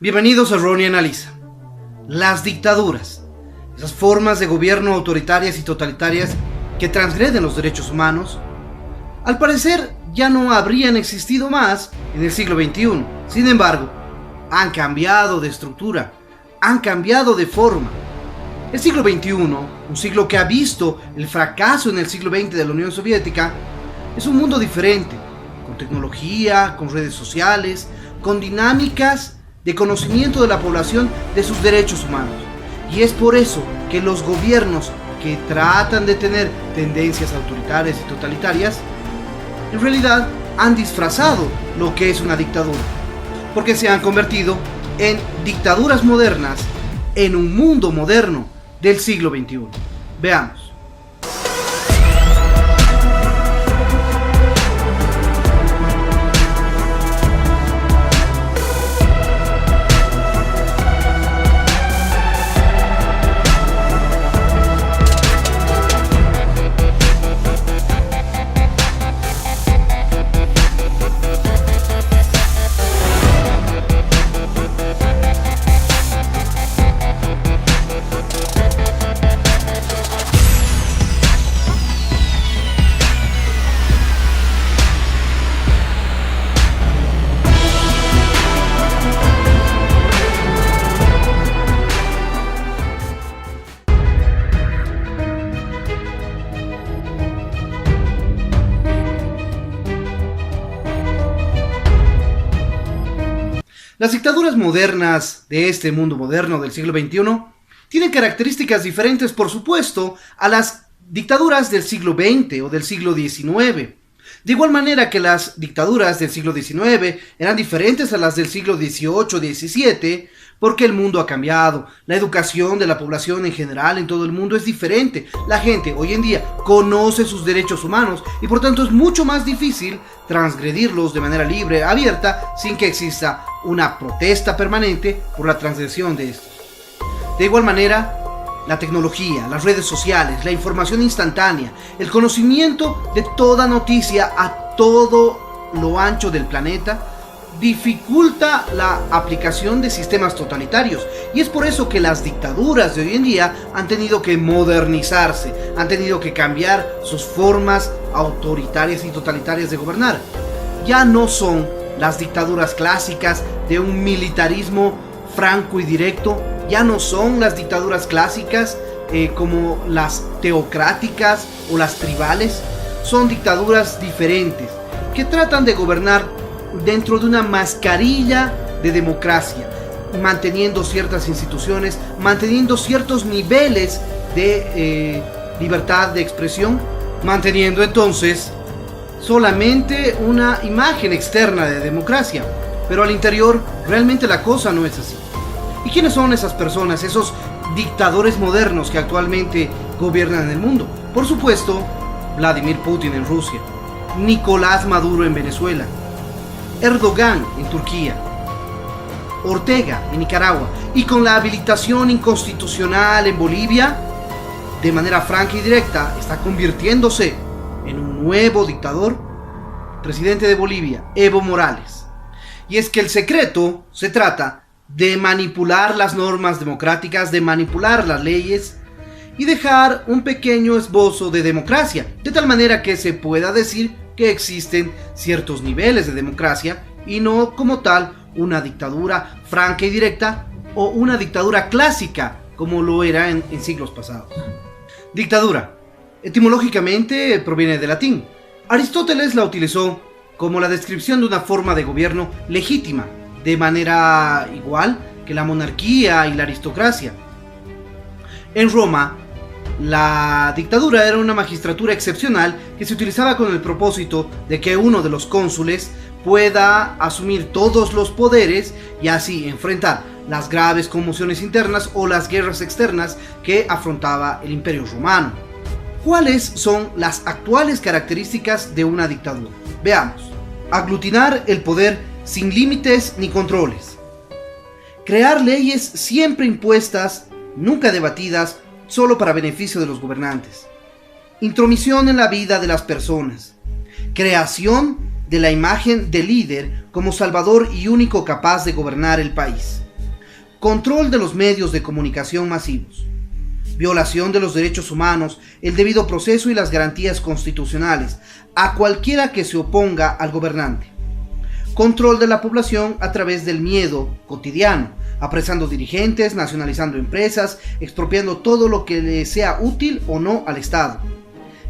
Bienvenidos a Ronnie Analiza. Las dictaduras, esas formas de gobierno autoritarias y totalitarias que transgreden los derechos humanos, al parecer ya no habrían existido más en el siglo XXI. Sin embargo, han cambiado de estructura, han cambiado de forma. El siglo XXI, un siglo que ha visto el fracaso en el siglo XX de la Unión Soviética, es un mundo diferente, con tecnología, con redes sociales, con dinámicas de conocimiento de la población de sus derechos humanos. Y es por eso que los gobiernos que tratan de tener tendencias autoritarias y totalitarias, en realidad han disfrazado lo que es una dictadura, porque se han convertido en dictaduras modernas en un mundo moderno del siglo XXI. Veamos. Las dictaduras modernas de este mundo moderno del siglo XXI tienen características diferentes, por supuesto, a las dictaduras del siglo XX o del siglo XIX. De igual manera que las dictaduras del siglo XIX eran diferentes a las del siglo XVIII-XVII, porque el mundo ha cambiado, la educación de la población en general en todo el mundo es diferente. La gente hoy en día conoce sus derechos humanos y por tanto es mucho más difícil transgredirlos de manera libre, abierta, sin que exista una protesta permanente por la transgresión de estos. De igual manera, la tecnología, las redes sociales, la información instantánea, el conocimiento de toda noticia a todo lo ancho del planeta, dificulta la aplicación de sistemas totalitarios. Y es por eso que las dictaduras de hoy en día han tenido que modernizarse, han tenido que cambiar sus formas autoritarias y totalitarias de gobernar. Ya no son las dictaduras clásicas de un militarismo franco y directo, ya no son las dictaduras clásicas como las teocráticas o las tribales. Son dictaduras diferentes que tratan de gobernar dentro de una mascarilla de democracia, manteniendo ciertas instituciones, manteniendo ciertos niveles de libertad de expresión, manteniendo entonces solamente una imagen externa de democracia, pero al interior realmente la cosa no es así. ¿Y quiénes son esas personas, esos dictadores modernos que actualmente gobiernan el mundo? Por supuesto, Vladimir Putin en Rusia, Nicolás Maduro en Venezuela, Erdogan en Turquía, Ortega en Nicaragua, y con la habilitación inconstitucional en Bolivia, de manera franca y directa, está convirtiéndose en un nuevo dictador, presidente de Bolivia, Evo Morales. Y es que el secreto se trata de manipular las normas democráticas, de manipular las leyes y dejar un pequeño esbozo de democracia, de tal manera que se pueda decir que existen ciertos niveles de democracia y no como tal una dictadura franca y directa o una dictadura clásica como lo era en siglos pasados. Dictadura, etimológicamente proviene del latín. Aristóteles la utilizó como la descripción de una forma de gobierno legítima, de manera igual que la monarquía y la aristocracia. En Roma, la dictadura era una magistratura excepcional que se utilizaba con el propósito de que uno de los cónsules pueda asumir todos los poderes y así enfrentar las graves conmociones internas o las guerras externas que afrontaba el Imperio Romano. ¿Cuáles son las actuales características de una dictadura? Veamos. Aglutinar el poder sin límites ni controles. Crear leyes siempre impuestas, nunca debatidas, solo para beneficio de los gobernantes. Intromisión en la vida de las personas. Creación de la imagen del líder como salvador y único capaz de gobernar el país. control de los medios de comunicación masivos, violación de los derechos humanos, el debido proceso y las garantías constitucionales a cualquiera que se oponga al gobernante, control de la población a través del miedo cotidiano, apresando dirigentes, nacionalizando empresas, expropiando todo lo que le sea útil o no al Estado,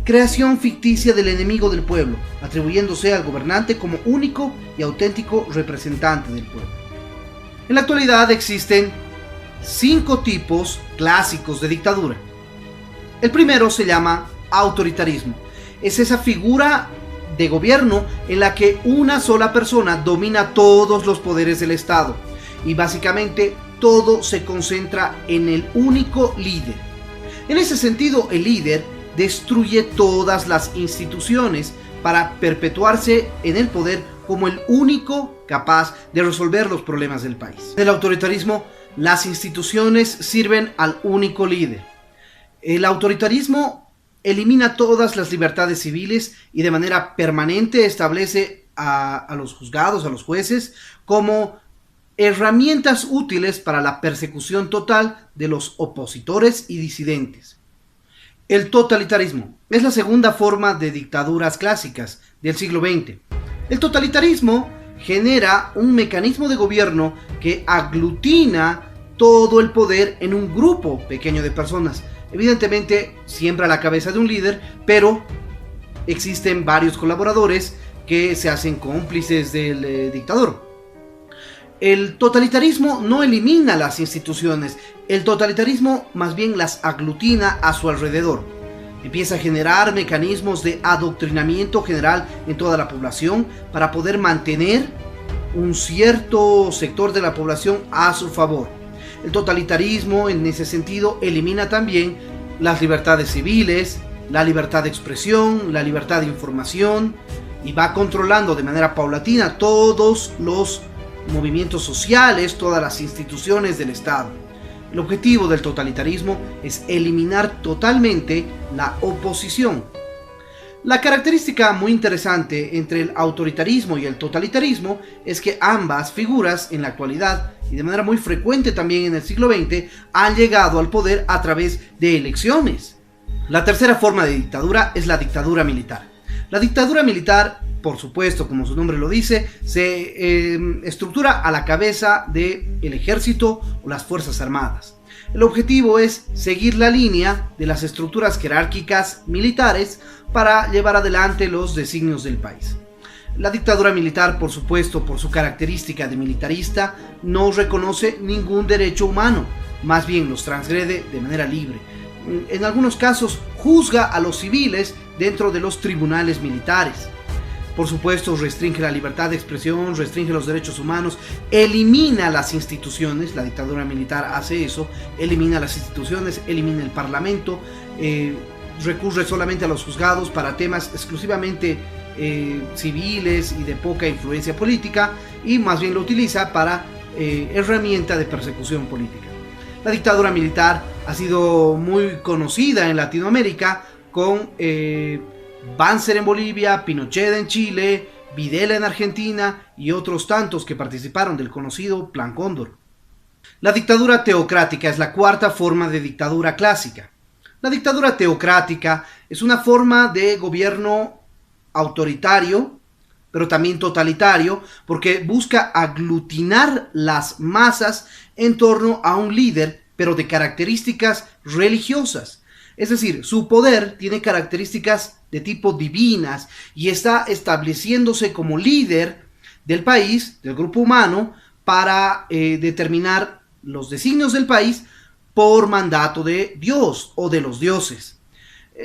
creación ficticia del enemigo del pueblo, atribuyéndose al gobernante como único y auténtico representante del pueblo. En la actualidad existen 5 tipos clásicos de dictadura. El primero se llama autoritarismo. Es esa figura de gobierno en la que una sola persona domina todos los poderes del Estado y básicamente todo se concentra en el único líder. En ese sentido, el líder destruye todas las instituciones para perpetuarse en el poder como el único capaz de resolver los problemas del país. En el autoritarismo, las instituciones sirven al único líder. El autoritarismo elimina todas las libertades civiles y de manera permanente establece a los juzgados, a los jueces, como herramientas útiles para la persecución total de los opositores y disidentes. El totalitarismo es la segunda forma de dictaduras clásicas del siglo XX. El totalitarismo genera un mecanismo de gobierno que aglutina todo el poder en un grupo pequeño de personas. Evidentemente, siempre a la cabeza de un líder, pero existen varios colaboradores que se hacen cómplices del dictador. El totalitarismo no elimina las instituciones, el totalitarismo más bien las aglutina a su alrededor. Empieza a generar mecanismos de adoctrinamiento general en toda la población para poder mantener un cierto sector de la población a su favor. El totalitarismo en ese sentido elimina también las libertades civiles, la libertad de expresión, la libertad de información y va controlando de manera paulatina todos los movimientos sociales, todas las instituciones del Estado. El objetivo del totalitarismo es eliminar totalmente la oposición. La característica muy interesante entre el autoritarismo y el totalitarismo es que ambas figuras en la actualidad y de manera muy frecuente también en el siglo XX han llegado al poder a través de elecciones. La tercera forma de dictadura es la dictadura militar. La dictadura militar, por supuesto, como su nombre lo dice, se estructura a la cabeza del ejército o las fuerzas armadas. El objetivo es seguir la línea de las estructuras jerárquicas militares para llevar adelante los designios del país. La dictadura militar, por supuesto, por su característica de militarista, no reconoce ningún derecho humano, más bien los transgrede de manera libre. En algunos casos juzga a los civiles dentro de los tribunales militares. Por supuesto, restringe la libertad de expresión, restringe los derechos humanos, elimina las instituciones. La dictadura militar hace eso, elimina las instituciones, elimina el parlamento, recurre solamente a los juzgados para temas exclusivamente civiles y de poca influencia política, y más bien lo utiliza para herramienta de persecución política. La dictadura militar ha sido muy conocida en Latinoamérica con Banzer en Bolivia, Pinochet en Chile, Videla en Argentina y otros tantos que participaron del conocido Plan Cóndor. La dictadura teocrática es la cuarta forma de dictadura clásica. La dictadura teocrática es una forma de gobierno autoritario, pero también totalitario, porque busca aglutinar las masas en torno a un líder, pero de características religiosas. Es decir, su poder tiene características de tipo divinas y está estableciéndose como líder del país, del grupo humano, para determinar los designios del país por mandato de Dios o de los dioses.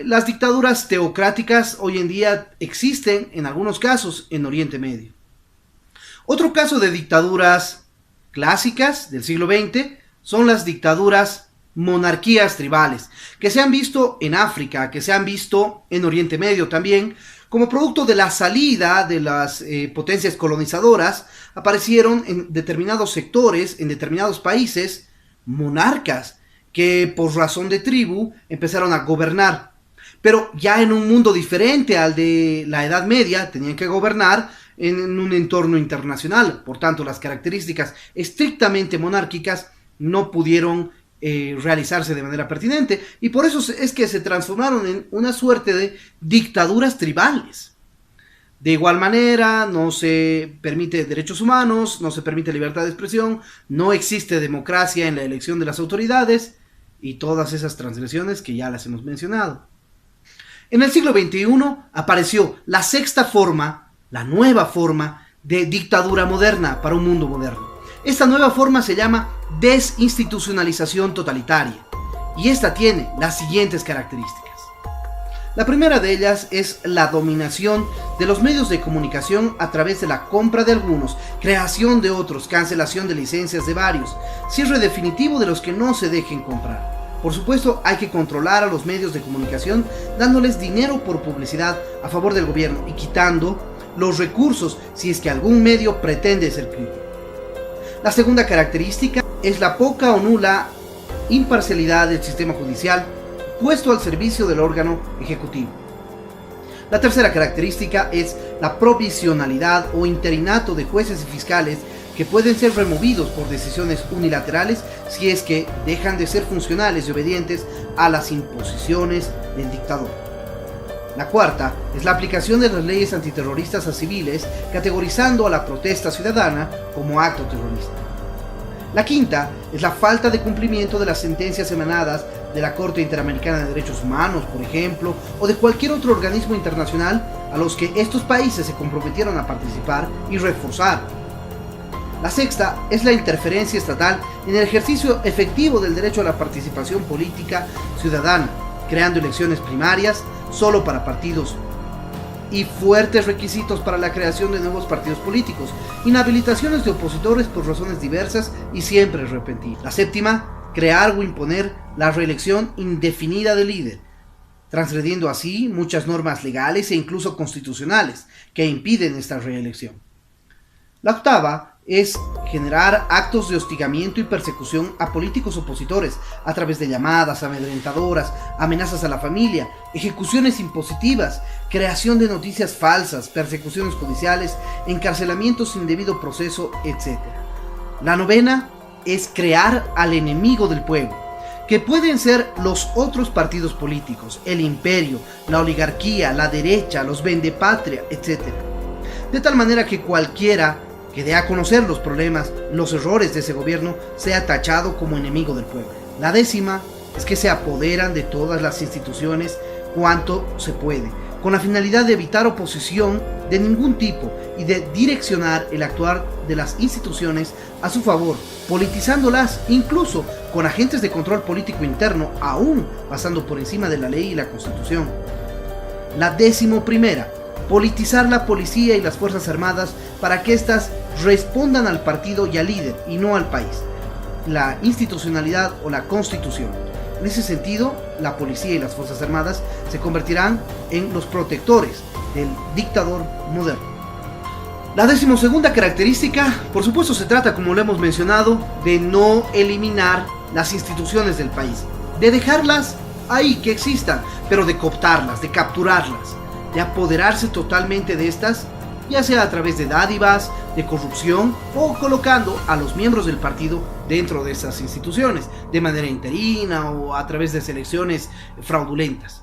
Las dictaduras teocráticas hoy en día existen en algunos casos en Oriente Medio. Otro caso de dictaduras clásicas del siglo XX son las dictaduras monarquías tribales, que se han visto en África, que se han visto en Oriente Medio también. Como producto de la salida de las potencias colonizadoras, aparecieron en determinados sectores, en determinados países, monarcas que por razón de tribu empezaron a gobernar. Pero ya en un mundo diferente al de la Edad Media, tenían que gobernar en un entorno internacional. Por tanto, las características estrictamente monárquicas no pudieron realizarse de manera pertinente, y por eso es que se transformaron en una suerte de dictaduras tribales. De igual manera, no se permite derechos humanos, no se permite libertad de expresión, no existe democracia en la elección de las autoridades y todas esas transgresiones que ya las hemos mencionado. En el siglo XXI apareció la sexta forma, la nueva forma de dictadura moderna para un mundo moderno. Esta nueva forma se llama desinstitucionalización totalitaria y esta tiene las siguientes características. La primera de ellas es la dominación de los medios de comunicación a través de la compra de algunos, creación de otros, cancelación de licencias de varios, cierre definitivo de los que no se dejen comprar. Por supuesto, hay que controlar a los medios de comunicación dándoles dinero por publicidad a favor del gobierno y quitando los recursos si es que algún medio pretende ser crítico. La segunda característica es la poca o nula imparcialidad del sistema judicial puesto al servicio del órgano ejecutivo. La tercera característica es la provisionalidad o interinato de jueces y fiscales que pueden ser removidos por decisiones unilaterales si es que dejan de ser funcionales y obedientes a las imposiciones del dictador. La cuarta es la aplicación de las leyes antiterroristas a civiles, categorizando a la protesta ciudadana como acto terrorista. La quinta es la falta de cumplimiento de las sentencias emanadas de la Corte Interamericana de Derechos Humanos, por ejemplo, o de cualquier otro organismo internacional a los que estos países se comprometieron a participar y reforzar. La sexta es la interferencia estatal en el ejercicio efectivo del derecho a la participación política ciudadana, creando elecciones primarias solo para partidos y fuertes requisitos para la creación de nuevos partidos políticos, inhabilitaciones de opositores por razones diversas y siempre repentinas. La séptima, crear o imponer la reelección indefinida del líder, transgrediendo así muchas normas legales e incluso constitucionales que impiden esta reelección. La octava es generar actos de hostigamiento y persecución a políticos opositores a través de llamadas amedrentadoras, amenazas a la familia, ejecuciones impositivas, creación de noticias falsas, persecuciones judiciales, encarcelamientos sin debido proceso, etc. La novena es crear al enemigo del pueblo, que pueden ser los otros partidos políticos, el imperio, la oligarquía, la derecha, los vendepatria, etc. De tal manera que cualquiera que dé a conocer los problemas, los errores de ese gobierno, sea tachado como enemigo del pueblo. La décima es que se apoderan de todas las instituciones cuanto se puede, con la finalidad de evitar oposición de ningún tipo y de direccionar el actuar de las instituciones a su favor, politizándolas incluso con agentes de control político interno, aún pasando por encima de la ley y la Constitución. La 11ª, politizar la policía y las fuerzas armadas para que éstas respondan al partido y al líder y no al país, la institucionalidad o la constitución. En ese sentido, la policía y las fuerzas armadas se convertirán en los protectores del dictador moderno. La 12ª característica, por supuesto, se trata, como lo hemos mencionado, de no eliminar las instituciones del país, de dejarlas ahí que existan, pero de cooptarlas, de capturarlas, de apoderarse totalmente de estas, ya sea a través de dádivas, de corrupción o colocando a los miembros del partido dentro de esas instituciones, de manera interina o a través de selecciones fraudulentas.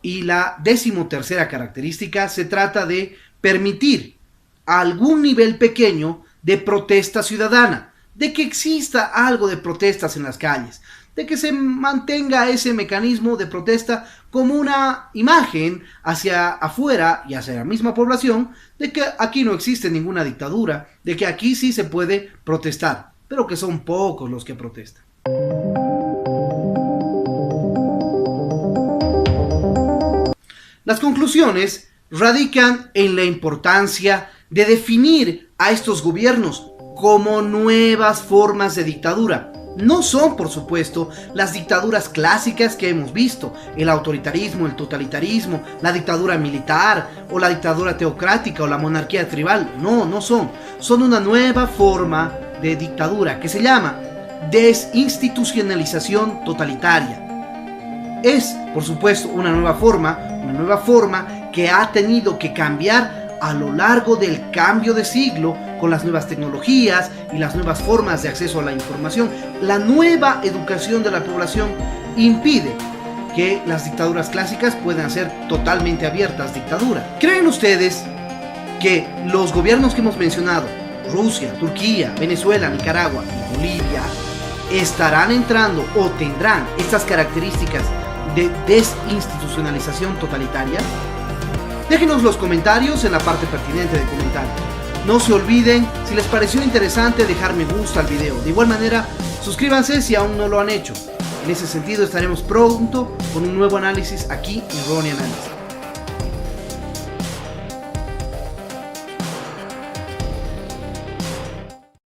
Y la 13ª característica se trata de permitir algún nivel pequeño de protesta ciudadana, de que exista algo de protestas en las calles, de que se mantenga ese mecanismo de protesta como una imagen hacia afuera y hacia la misma población de que aquí no existe ninguna dictadura, de que aquí sí se puede protestar, pero que son pocos los que protestan. Las conclusiones radican en la importancia de definir a estos gobiernos como nuevas formas de dictadura. No son, por supuesto, las dictaduras clásicas que hemos visto, el autoritarismo, el totalitarismo, la dictadura militar o la dictadura teocrática o la monarquía tribal. No, no son. Son una nueva forma de dictadura que se llama desinstitucionalización totalitaria. Es, por supuesto, una nueva forma que ha tenido que cambiar a lo largo del cambio de siglo con las nuevas tecnologías y las nuevas formas de acceso a la información, la nueva educación de la población impide que las dictaduras clásicas puedan ser totalmente abiertas dictadura. ¿Creen ustedes que los gobiernos que hemos mencionado, Rusia, Turquía, Venezuela, Nicaragua y Bolivia, estarán entrando o tendrán estas características de desinstitucionalización totalitaria? Déjenos los comentarios en la parte pertinente de comentarios. No se olviden, si les pareció interesante, dejar me gusta al video. De igual manera, suscríbanse si aún no lo han hecho. En ese sentido, estaremos pronto con un nuevo análisis aquí en Ronnie Analysis.